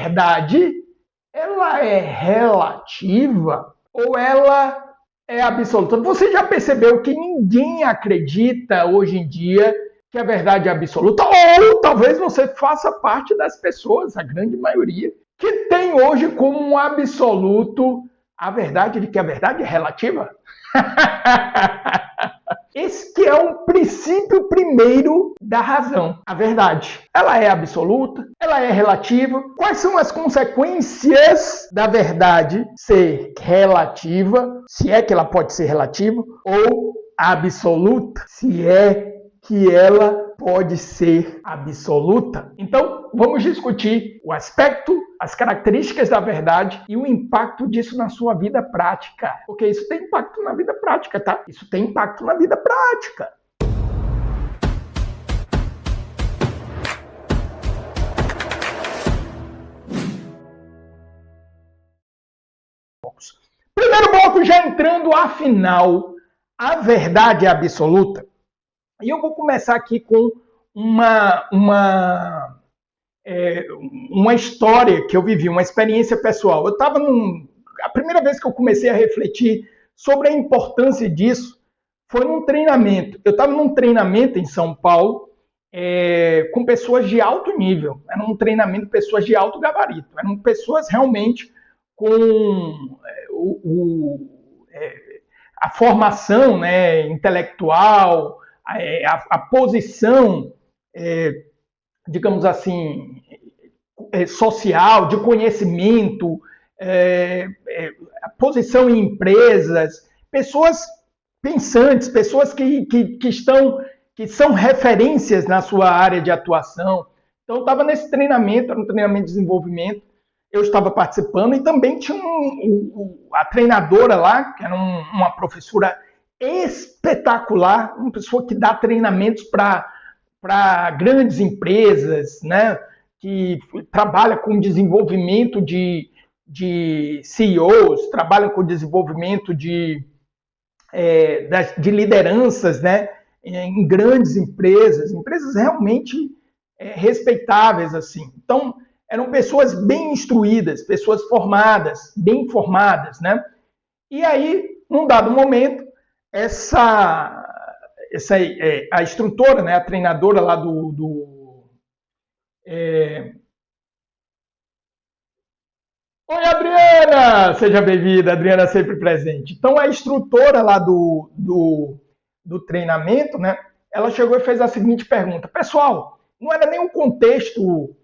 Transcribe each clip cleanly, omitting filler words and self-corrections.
verdade, ela é relativa ou ela é absoluta? Você já percebeu que ninguém acredita hoje em dia que a verdade é absoluta? Ou talvez você faça parte das pessoas, a grande maioria, que tem hoje como um absoluto a verdade de que a verdade é relativa? Esse que é o princípio primeiro da razão. A verdade, ela é absoluta? Ela é relativa? Quais são as consequências da verdade ser relativa, se é que ela pode ser relativa, ou absoluta, se é que ela pode ser absoluta? Então, vamos discutir o aspecto, as características da verdade e o impacto disso na sua vida prática. Porque isso tem impacto na vida prática, tá? Isso tem impacto na vida prática. Primeiro bloco, já entrando afinal, a verdade é absoluta. E eu vou começar aqui com uma história que eu vivi, uma experiência pessoal. A primeira vez que eu comecei a refletir sobre a importância disso foi num treinamento. Eu estava num treinamento em São Paulo com pessoas de alto nível. Era um treinamento de pessoas de alto gabarito. Eram pessoas realmente com a formação, né, intelectual, a posição, digamos assim, social, de conhecimento, a posição em empresas, pessoas pensantes, pessoas que são referências na sua área de atuação. Então, eu estava nesse treinamento, era um treinamento de desenvolvimento, eu estava participando e também tinha a treinadora lá, que era uma professora espetacular, uma pessoa que dá treinamentos para grandes empresas, né, que trabalha com desenvolvimento de CEOs, trabalha com desenvolvimento de lideranças, né, em grandes empresas realmente respeitáveis, assim. Então, eram pessoas bem instruídas, pessoas formadas, bem formadas, né? E aí, num dado momento, a instrutora, né, a treinadora lá Oi, Adriana! Seja bem-vinda, Adriana sempre presente. Então, a instrutora lá do treinamento, né, ela chegou e fez a seguinte pergunta. Pessoal, não era nem o contexto,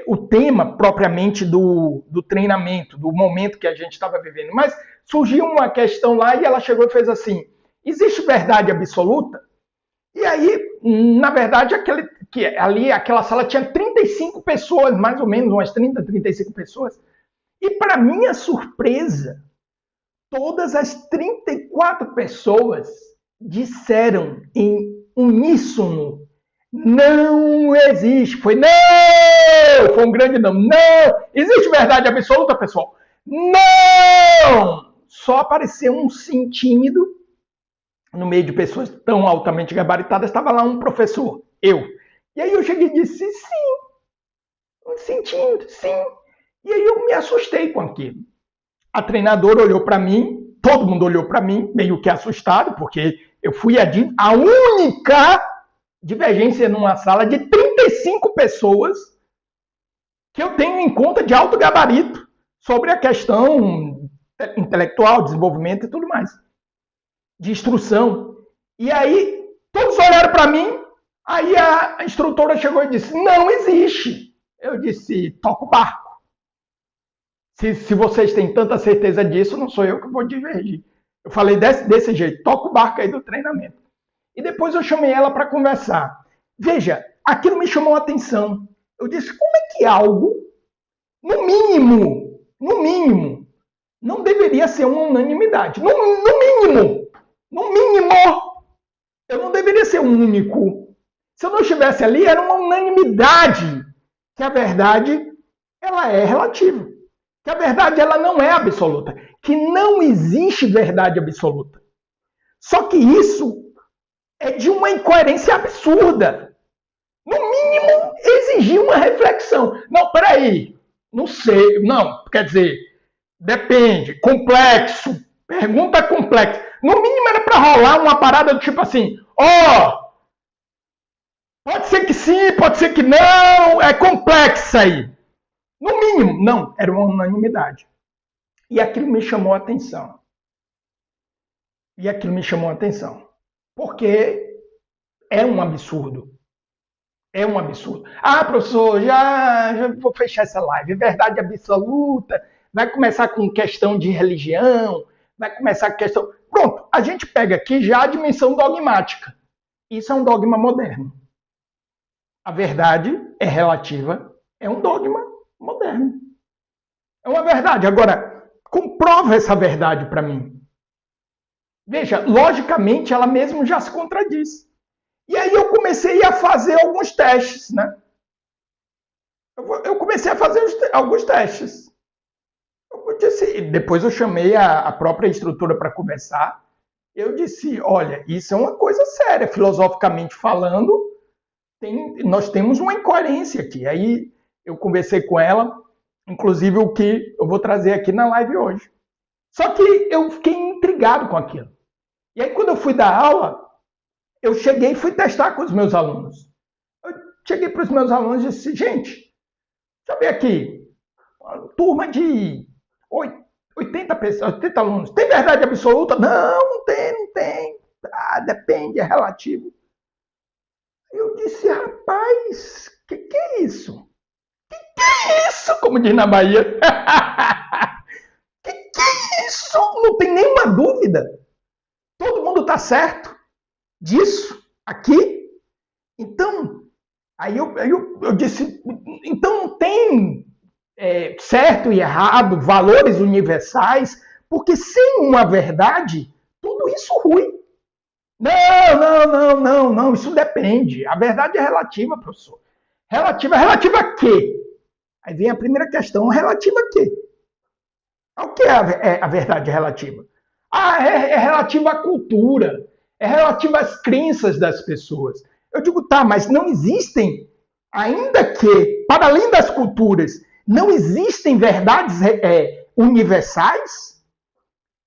o tema propriamente do treinamento, do momento que a gente estava vivendo, mas surgiu uma questão lá e ela chegou e fez assim, existe verdade absoluta? E aí, na verdade, aquela sala tinha 35 pessoas, mais ou menos, umas 30, 35 pessoas. E, para minha surpresa, todas as 34 pessoas disseram em uníssono, não existe. Foi não! Foi um grande não. Não! Existe verdade absoluta, pessoal? Não! Só apareceu um sim tímido. No meio de pessoas tão altamente gabaritadas, estava lá um professor, eu. E aí eu cheguei e disse, sim, sentindo, sim. E aí eu me assustei com aquilo. A treinadora olhou para mim, todo mundo olhou para mim, meio que assustado, porque eu fui a única divergência numa sala de 35 pessoas que eu tenho em conta de alto gabarito sobre a questão intelectual, desenvolvimento e tudo mais. De instrução. E aí, todos olharam para mim, aí a instrutora chegou e disse, não existe. Eu disse, toca o barco. Se vocês têm tanta certeza disso, não sou eu que vou divergir. Eu falei desse jeito, toca o barco aí do treinamento. E depois eu chamei ela para conversar. Veja, aquilo me chamou a atenção. Eu disse, como é que algo, no mínimo, não deveria ser uma unanimidade? No mínimo, eu não deveria ser o único. Se eu não estivesse ali, era uma unanimidade que a verdade ela é relativa. Que a verdade ela não é absoluta. Que não existe verdade absoluta. Só que isso é de uma incoerência absurda. No mínimo, exigir uma reflexão. Não, peraí. Não sei, não, quer dizer, depende, complexo, pergunta complexa. No mínimo era para rolar uma parada do tipo assim, pode ser que sim, pode ser que não, é complexa aí. No mínimo, não, era uma unanimidade. E aquilo me chamou a atenção. Porque é um absurdo. É um absurdo. Ah, professor, já vou fechar essa live. Verdade absoluta. Vai começar com questão de religião. Vai começar com questão. Pronto, a gente pega aqui já a dimensão dogmática. Isso é um dogma moderno. A verdade é relativa. É um dogma moderno. É uma verdade. Agora, comprova essa verdade para mim. Veja, logicamente ela mesmo já se contradiz. E aí eu comecei a fazer alguns testes, né? Eu comecei a fazer alguns testes. Depois eu chamei a própria instrutora para conversar. Eu disse, olha, isso é uma coisa séria, filosoficamente falando, nós temos uma incoerência aqui. Aí eu conversei com ela, inclusive o que eu vou trazer aqui na live hoje. Só que eu fiquei intrigado com aquilo. E aí quando eu fui dar aula, eu cheguei e fui testar com os meus alunos. Eu cheguei para os meus alunos e disse, gente, deixa eu ver aqui, uma turma de 80 pessoas, 80 alunos, tem verdade absoluta? Não tem. Ah, depende, é relativo. Eu disse, rapaz, que é isso? Que é isso? Como diz na Bahia. Que é isso? Não tem nenhuma dúvida. Todo mundo está certo disso aqui. Então, aí eu disse, então não tem certo e errado, valores universais, porque sem uma verdade, tudo isso rui. Não, isso depende. A verdade é relativa, professor. Relativa a quê? Aí vem a primeira questão, relativa a quê? Ao que é a verdade relativa? É relativa à cultura, é relativa às crenças das pessoas. Eu digo, tá, mas não existem, ainda que, para além das culturas, não existem verdades universais?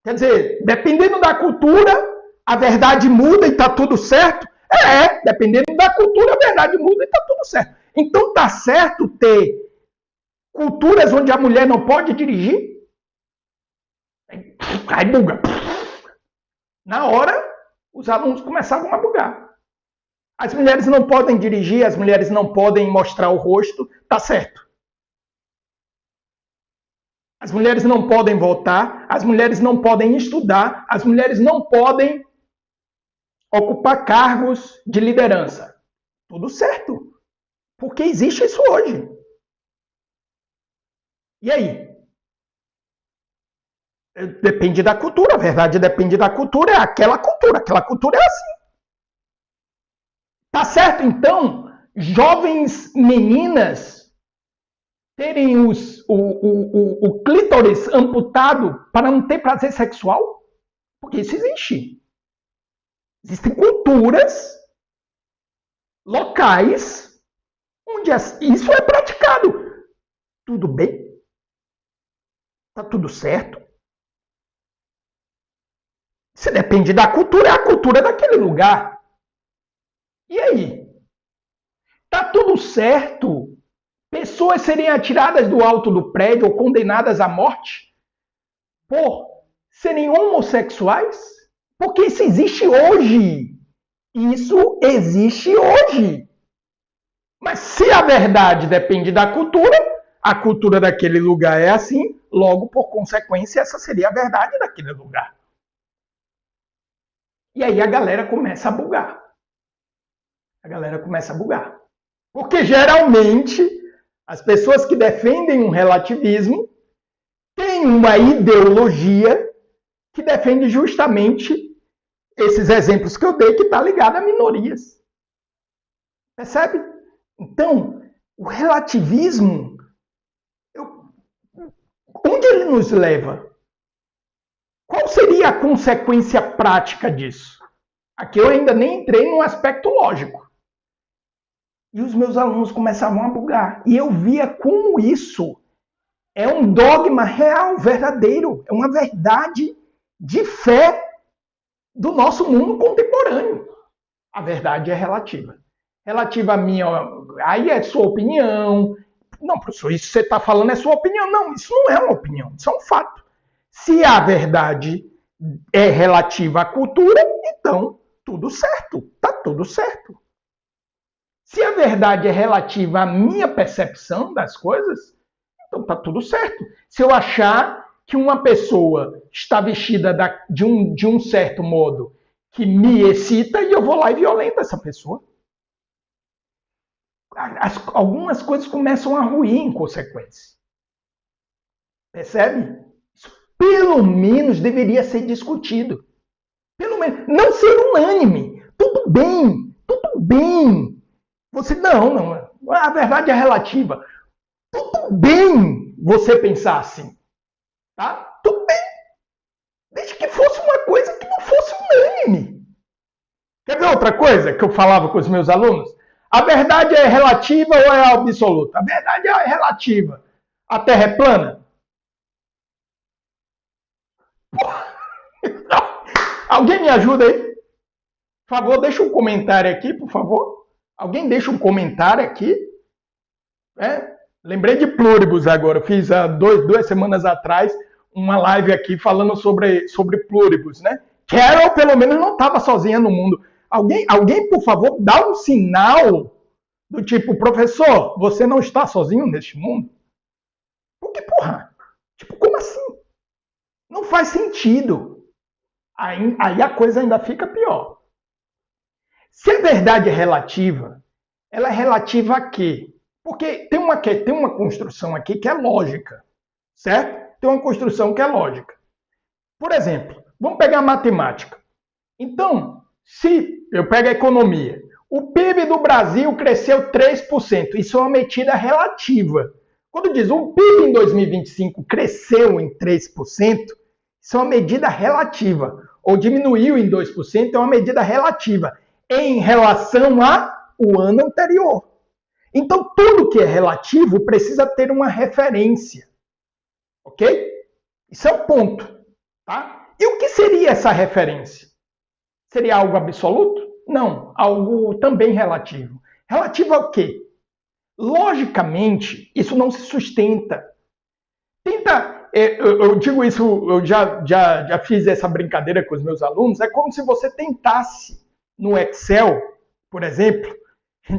Quer dizer, dependendo da cultura, a verdade muda e está tudo certo? Dependendo da cultura, a verdade muda e está tudo certo. Então está certo ter culturas onde a mulher não pode dirigir? Aí buga. Na hora, os alunos começavam a bugar. As mulheres não podem dirigir, as mulheres não podem mostrar o rosto, tá certo. As mulheres não podem votar, as mulheres não podem estudar, as mulheres não podem ocupar cargos de liderança. Tudo certo. Porque existe isso hoje. E aí? Depende da cultura, a verdade depende da cultura, é aquela cultura é assim. Tá certo, então, jovens meninas terem o clítoris amputado para não ter prazer sexual? Porque isso existe. Existem culturas locais onde isso é praticado. Tudo bem? Tá tudo certo? Se depende da cultura, é a cultura daquele lugar. E aí? Tá tudo certo? Pessoas serem atiradas do alto do prédio ou condenadas à morte por serem homossexuais? Porque isso existe hoje. Isso existe hoje. Mas se a verdade depende da cultura, a cultura daquele lugar é assim, logo, por consequência, essa seria a verdade daquele lugar. E aí a galera começa a bugar. Porque geralmente as pessoas que defendem um relativismo têm uma ideologia que defende justamente esses exemplos que eu dei, que está ligado a minorias. Percebe? Então, o relativismo, onde ele nos leva? Qual seria a consequência prática disso? Aqui eu ainda nem entrei num aspecto lógico. E os meus alunos começavam a bugar. E eu via como isso É um dogma real, verdadeiro. É uma verdade de fé do nosso mundo contemporâneo. A verdade é relativa. Relativa a minha, aí é sua opinião. Não, professor, isso que você está falando é sua opinião. Não, isso não é uma opinião, isso é um fato. Se a verdade é relativa à cultura, então tudo certo, tá tudo certo. Se a verdade é relativa à minha percepção das coisas, então tá tudo certo. Se eu achar que uma pessoa está vestida de um certo modo que me excita, e eu vou lá e violento essa pessoa. Algumas coisas começam a ruir em consequência. Percebe? Isso pelo menos deveria ser discutido. Pelo menos, não ser unânime. Tudo bem, tudo bem. Você não. A verdade é relativa. Tudo bem você pensar assim. Tá? Tudo bem. Desde que fosse uma coisa que não fosse unânime. Quer ver outra coisa que eu falava com os meus alunos? A verdade é relativa ou é absoluta? A verdade é relativa. A Terra é plana? Porra. Alguém me ajuda aí? Por favor, deixa um comentário aqui, por favor. Alguém deixa um comentário aqui. Lembrei de pluribus agora. Eu fiz há 2 semanas atrás uma live aqui falando sobre pluribus, né? Carol, pelo menos, não estava sozinha no mundo. Alguém, por favor, dá um sinal do tipo, professor, você não está sozinho neste mundo? Porque, porra, tipo, como assim? Não faz sentido. Aí a coisa ainda fica pior. Se a verdade é relativa, ela é relativa a quê? Porque tem uma construção aqui que é lógica, certo? Tem uma construção que é lógica. Por exemplo, vamos pegar a matemática. Então, se eu pego a economia, o PIB do Brasil cresceu 3%. Isso é uma medida relativa. Quando diz o PIB em 2025 cresceu em 3%, isso é uma medida relativa. Ou diminuiu em 2%, é uma medida relativa em relação ao ano anterior. Então, tudo que é relativo precisa ter uma referência. Ok? Isso é o ponto. Tá? E o que seria essa referência? Seria algo absoluto? Não, algo também relativo. Relativo ao quê? Logicamente, isso não se sustenta. Eu digo isso, eu já fiz essa brincadeira com os meus alunos, é como se você tentasse no Excel, por exemplo,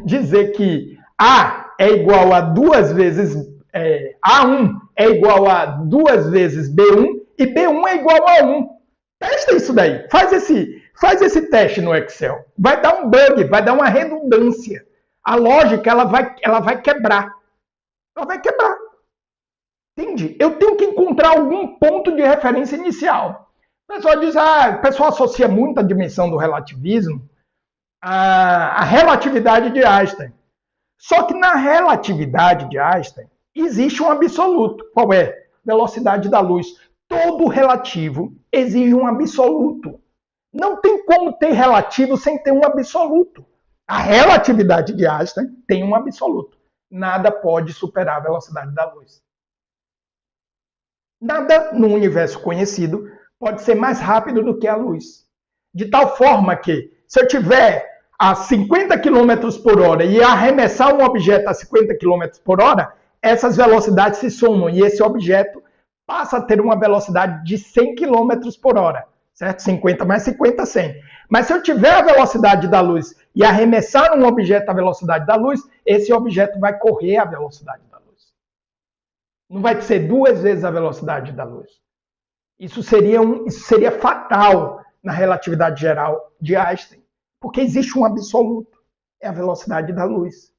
dizer que A é igual a 2 vezes A1 é igual a 2 vezes B1 e B1 é igual a 1. Testa isso daí, faz esse teste no Excel. Vai dar um bug, vai dar uma redundância. A lógica ela vai quebrar. Ela vai quebrar. Entende? Eu tenho que encontrar algum ponto de referência inicial. O pessoal diz, o pessoal associa muito a dimensão do relativismo à relatividade de Einstein. Só que na relatividade de Einstein existe um absoluto. Qual é? Velocidade da luz. Todo relativo exige um absoluto. Não tem como ter relativo sem ter um absoluto. A relatividade de Einstein tem um absoluto. Nada pode superar a velocidade da luz. Nada no universo conhecido pode ser mais rápido do que a luz. De tal forma que, se eu tiver a 50 km por hora e arremessar um objeto a 50 km por hora, essas velocidades se somam e esse objeto passa a ter uma velocidade de 100 km por hora. Certo? 50 mais 50, 100. Mas se eu tiver a velocidade da luz e arremessar um objeto à velocidade da luz, esse objeto vai correr à velocidade da luz. Não vai ser 2 vezes a velocidade da luz. Isso seria fatal na relatividade geral de Einstein, porque existe um absoluto, é a velocidade da luz.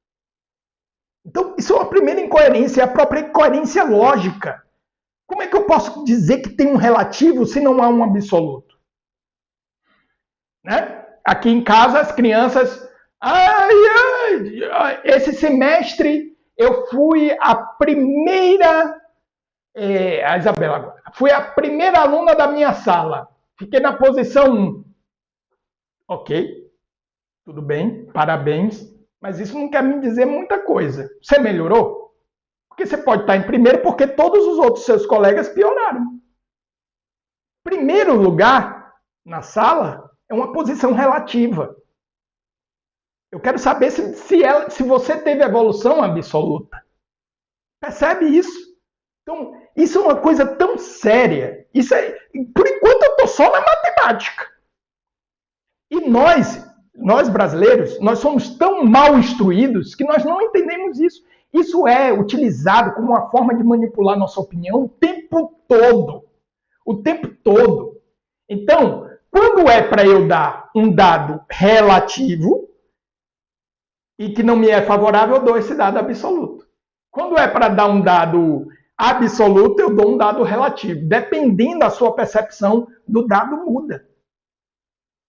Então, isso é uma primeira incoerência, é a própria incoerência lógica. Como é que eu posso dizer que tem um relativo se não há um absoluto? Né? Aqui em casa, as crianças... esse semestre eu fui a primeira... a Isabela agora. Fui a primeira aluna da minha sala. Fiquei na posição 1. Ok, tudo bem, parabéns. Mas isso não quer me dizer muita coisa. Você melhorou? Porque você pode estar em primeiro porque todos os outros seus colegas pioraram. Primeiro lugar na sala é uma posição relativa. Eu quero saber se você teve evolução absoluta. Percebe isso? Então, isso é uma coisa tão séria. Por enquanto, eu estou só na matemática. E nós brasileiros, nós somos tão mal instruídos que nós não entendemos isso. Isso é utilizado como uma forma de manipular nossa opinião o tempo todo. O tempo todo. Então, quando é para eu dar um dado relativo e que não me é favorável, eu dou esse dado absoluto. Quando é para dar um dado absoluto, eu dou um dado relativo. Dependendo da sua percepção, do dado muda.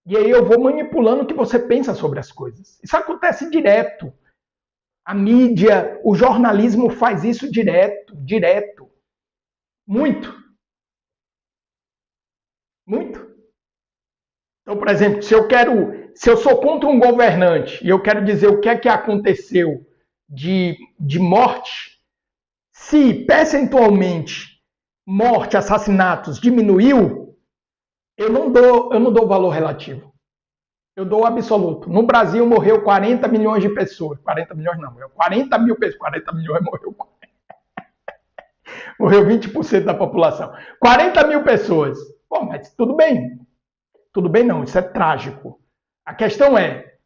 E aí eu vou manipulando o que você pensa sobre as coisas. Isso acontece direto. A mídia, o jornalismo faz isso direto. Muito. Então, por exemplo, se eu sou contra um governante e eu quero dizer o que é que aconteceu de morte, se percentualmente morte, assassinatos diminuiu, eu não dou valor relativo. Eu dou absoluto. No Brasil morreu 40 milhões de pessoas. 40 milhões não, morreu 40 mil pessoas. 40 milhões morreu. Morreu 20% da população. 40 mil pessoas. Bom, mas tudo bem. Tudo bem não, isso é trágico. A questão é,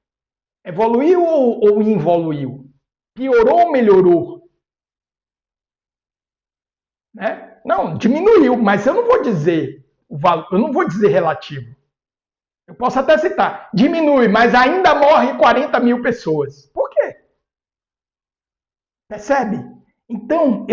evoluiu ou involuiu? Piorou ou melhorou? Né? Não, diminuiu, mas eu não vou dizer relativo. Eu posso até citar, diminui, mas ainda morre 40 mil pessoas. Por quê? Percebe? Então,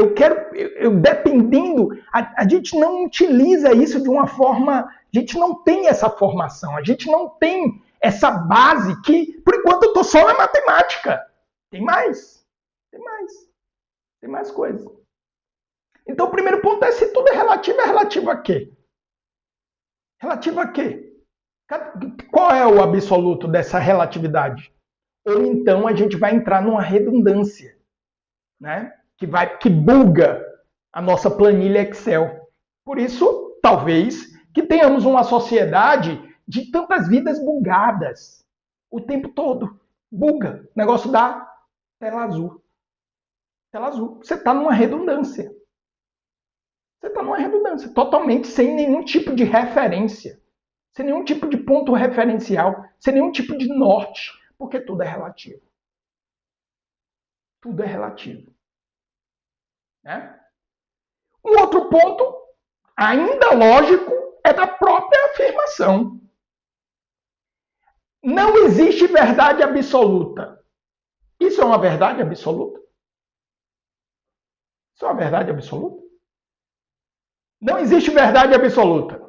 dependendo, a gente não utiliza isso de uma forma, a gente não tem essa formação, a gente não tem essa base que, por enquanto, eu estou só na matemática. Tem mais coisas. Então, o primeiro ponto é se tudo é relativo a quê? Relativo a quê? Qual é o absoluto dessa relatividade? Ou então a gente vai entrar numa redundância, né? Que buga a nossa planilha Excel. Por isso, talvez, que tenhamos uma sociedade de tantas vidas bugadas o tempo todo. Buga. O negócio dá tela azul. Tela azul. Você está numa redundância. Totalmente sem nenhum tipo de referência. Sem nenhum tipo de ponto referencial. Sem nenhum tipo de norte. Porque tudo é relativo. Tudo é relativo. Né? Um outro ponto, ainda lógico, é da própria afirmação. Não existe verdade absoluta. Isso é uma verdade absoluta? Isso é uma verdade absoluta? Não existe verdade absoluta.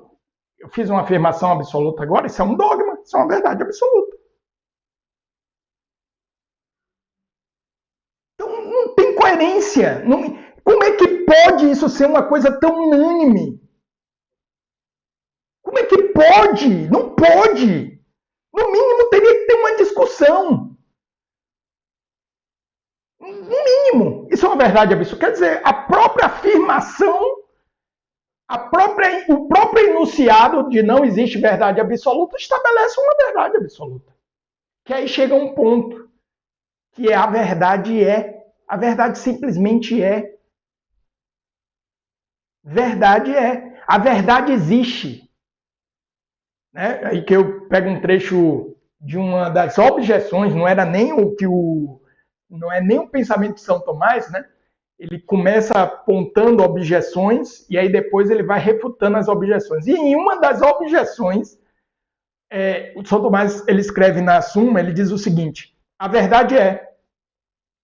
Eu fiz uma afirmação absoluta agora, isso é um dogma, isso é uma verdade absoluta. Então não tem coerência. Como é que pode isso ser uma coisa tão unânime? Como é que pode? Não pode. No mínimo, teria que ter uma discussão. No mínimo. Isso é uma verdade absoluta. Quer dizer, a própria afirmação, o próprio enunciado de não existe verdade absoluta estabelece uma verdade absoluta. Que aí chega um ponto que é a verdade é. A verdade simplesmente é. Verdade é. A verdade existe. Né? Aí que eu pego um trecho de uma das objeções, não era nem não é nem o pensamento de São Tomás, né? Ele começa apontando objeções e aí depois ele vai refutando as objeções. E em uma das objeções, o São Tomás ele escreve na Suma, ele diz o seguinte: a verdade é.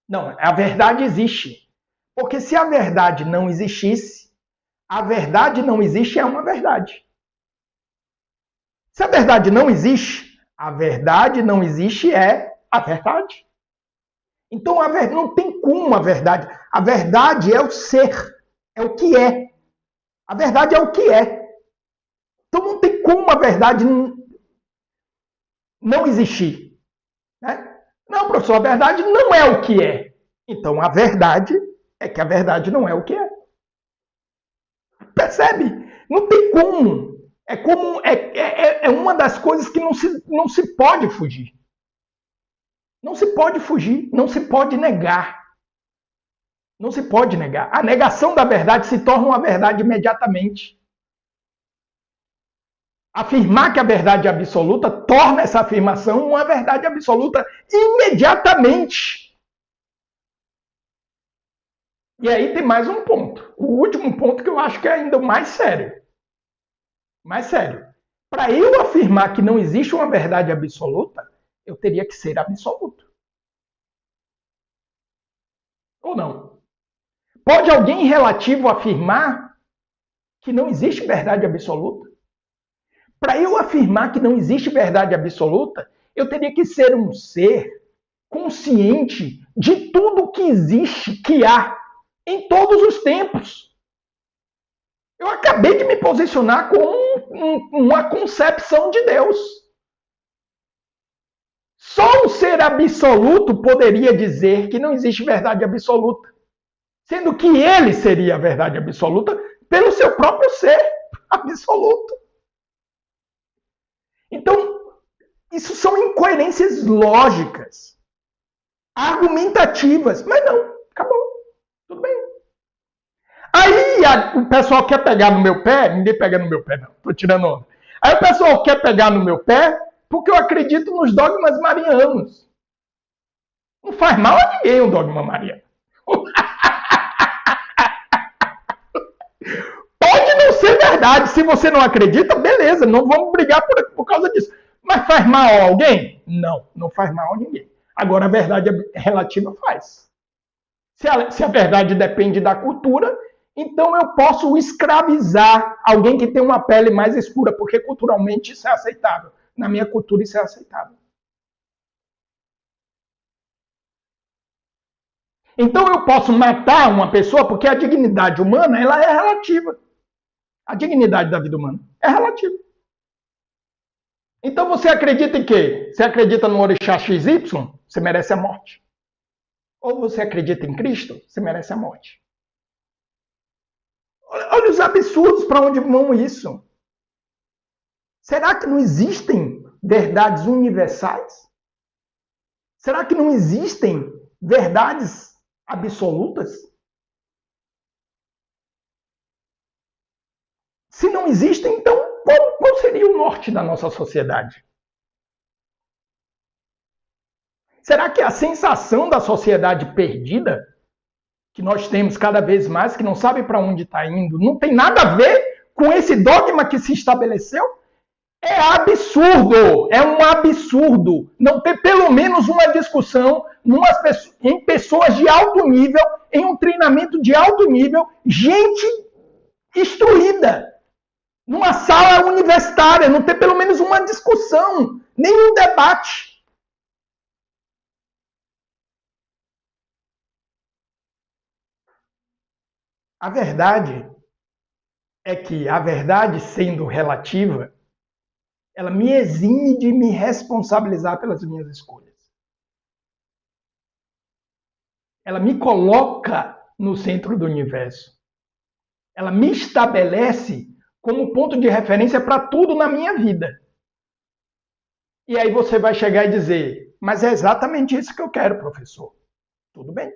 Não, a verdade existe. Porque se a verdade não existisse, a verdade não existe é uma verdade. Se a verdade não existe, a verdade não existe é a verdade. Então não tem como a verdade. A verdade é o ser, é o que é. A verdade é o que é. Então não tem como a verdade não existir. Né? Não, professor, a verdade não é o que é. Então a verdade É que a verdade não é o que é. Percebe? Não tem como. É uma das coisas que não se pode fugir. Não se pode fugir, não se pode negar. Não se pode negar. A negação da verdade se torna uma verdade imediatamente. Afirmar que a verdade é absoluta torna essa afirmação uma verdade absoluta imediatamente. E aí tem mais um ponto. O último ponto que eu acho que é ainda o mais sério. Mais sério. Para eu afirmar que não existe uma verdade absoluta, eu teria que ser absoluto. Ou não? Pode alguém relativo afirmar que não existe verdade absoluta? Para eu afirmar que não existe verdade absoluta, eu teria que ser um ser consciente de tudo que existe, que há, em todos os tempos. Eu acabei de me posicionar como uma concepção de Deus. Só um ser absoluto poderia dizer que não existe verdade absoluta, sendo que ele seria a verdade absoluta pelo seu próprio ser absoluto. Então, isso são incoerências lógicas, argumentativas, mas não, acabou, tudo bem. Aí o pessoal quer pegar no meu pé, ninguém pega no meu pé não, tô tirando onda. Aí o pessoal quer pegar no meu pé porque eu acredito nos dogmas marianos. Não faz mal a ninguém um dogma mariano. Pode não ser verdade. Se você não acredita, beleza, não vamos brigar por causa disso. Mas faz mal a alguém? Não, não faz mal a ninguém. Agora, a verdade relativa faz. Se a verdade depende da cultura, então eu posso escravizar alguém que tem uma pele mais escura, porque culturalmente isso é aceitável. Na minha cultura isso é aceitável. Então eu posso matar uma pessoa porque a dignidade humana ela é relativa. A dignidade da vida humana é relativa. Então você acredita em quê? Você acredita no orixá XY? Você merece a morte. Ou você acredita em Cristo? Você merece a morte. Olha os absurdos para onde vão isso. Será que não existem verdades universais? Será que não existem verdades absolutas? Se não existem, então qual seria o norte da nossa sociedade? Será que a sensação da sociedade perdida, que nós temos cada vez mais, que não sabe para onde está indo, não tem nada a ver com esse dogma que se estabeleceu? É absurdo, é um absurdo não ter pelo menos uma discussão em pessoas de alto nível, em um treinamento de alto nível, gente instruída, numa sala universitária, não ter pelo menos uma discussão, nenhum debate. A verdade é que a verdade sendo relativa, ela me exime de me responsabilizar pelas minhas escolhas. Ela me coloca no centro do universo. Ela me estabelece como ponto de referência para tudo na minha vida. E aí você vai chegar e dizer, mas é exatamente isso que eu quero, professor. Tudo bem.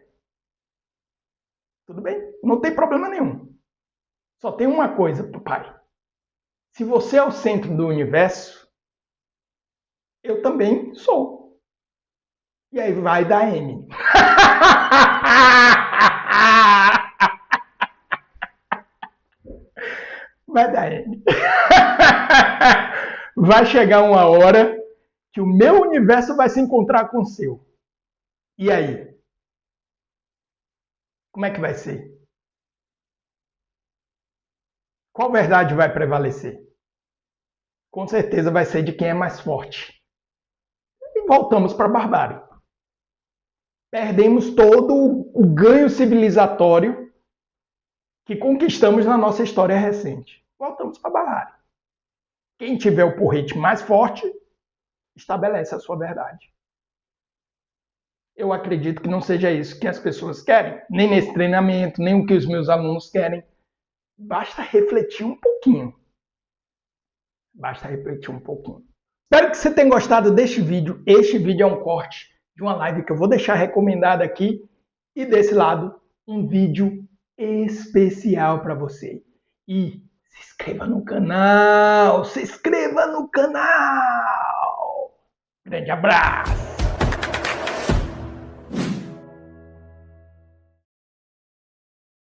Tudo bem. Não tem problema nenhum. Só tem uma coisa, pai. Se você é o centro do universo, eu também sou. E aí vai dar M. Vai dar M. Vai chegar uma hora que o meu universo vai se encontrar com o seu. E aí? Como é que vai ser? Qual verdade vai prevalecer? Com certeza vai ser de quem é mais forte. E voltamos para a barbárie. Perdemos todo o ganho civilizatório que conquistamos na nossa história recente. Voltamos para a barbárie. Quem tiver o porrete mais forte, estabelece a sua verdade. eu acredito que não seja isso que as pessoas querem, nem nesse treinamento, nem o que os meus alunos querem. Basta refletir um pouquinho. Basta refletir um pouquinho. Espero que você tenha gostado deste vídeo. Este vídeo é um corte de uma live que eu vou deixar recomendada aqui. E desse lado, um vídeo especial para você. E se inscreva no canal! Se inscreva no canal! Grande abraço!